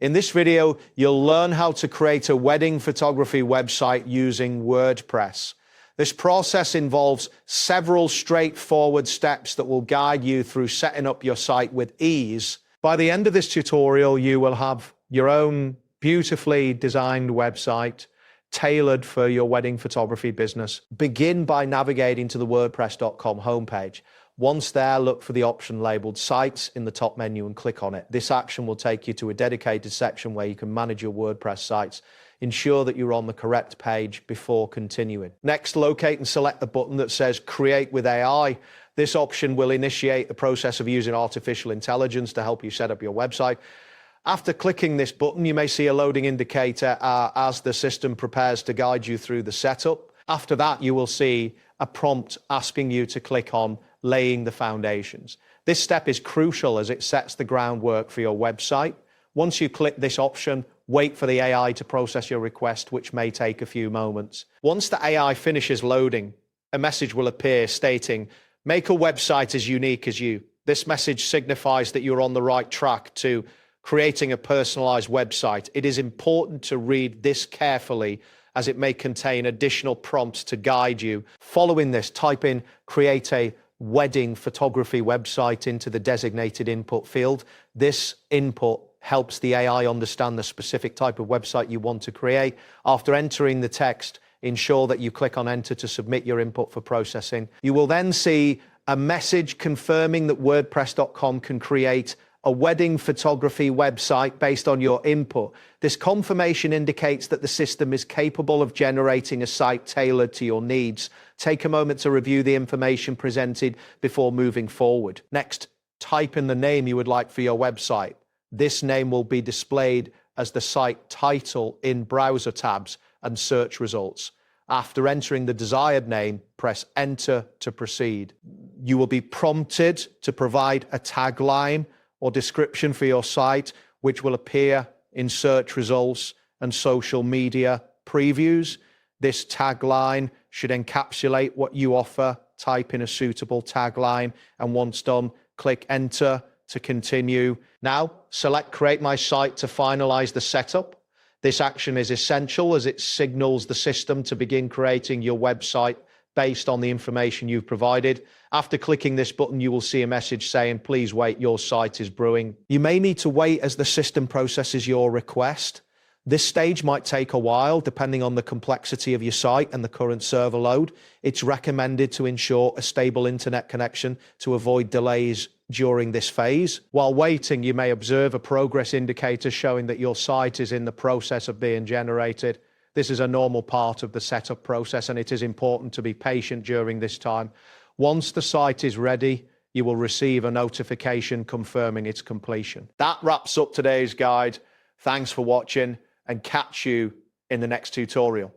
In this video, you'll learn how to create a wedding photography website using WordPress. This process involves several straightforward steps that will guide you through setting up your site with ease. By the end of this tutorial, you will have your own beautifully designed website tailored for your wedding photography business. Begin by navigating to the WordPress.com homepage. Once there, look for the option labeled Sites in the top menu and click on it. This action will take you to a dedicated section where you can manage your WordPress sites. Ensure that you're on the correct page before continuing. Next, locate and select the button that says Create with AI. This option will initiate the process of using artificial intelligence to help you set up your website. After clicking this button, you may see a loading indicator as the system prepares to guide you through the setup. After that, you will see a prompt asking you to click on Laying the Foundations. This step is crucial as it sets the groundwork for your website. Once you click this option, wait for the AI to process your request, which may take a few moments. Once the AI finishes loading, a message will appear stating, "Make a website as unique as you." This message signifies that you're on the right track to creating a personalized website. It is important to read this carefully as it may contain additional prompts to guide you. Following this, type in "Create a wedding photography website" into the designated input field. This input helps the AI understand the specific type of website you want to create. After entering the text, ensure that you click on Enter to submit your input for processing. You will then see a message confirming that WordPress.com can create a wedding photography website based on your input. This confirmation indicates that the system is capable of generating a site tailored to your needs. Take a moment to review the information presented before moving forward. Next, type in the name you would like for your website. This name will be displayed as the site title in browser tabs and search results. After entering the desired name, press Enter to proceed. You will be prompted to provide a tagline or description for your site, which will appear in search results and social media previews. This tagline should encapsulate what you offer. Type in a suitable tagline, and once done, click Enter to continue. Now, select Create My Site to finalize the setup. This action is essential as it signals the system to begin creating your website based on the information you've provided. After clicking this button, you will see a message saying, "Please wait, your site is brewing." You may need to wait as the system processes your request. This stage might take a while, depending on the complexity of your site and the current server load. It's recommended to ensure a stable internet connection to avoid delays during this phase. While waiting, you may observe a progress indicator showing that your site is in the process of being generated. This is a normal part of the setup process, and it is important to be patient during this time. Once the site is ready, you will receive a notification confirming its completion. That wraps up today's guide. Thanks for watching, and catch you in the next tutorial.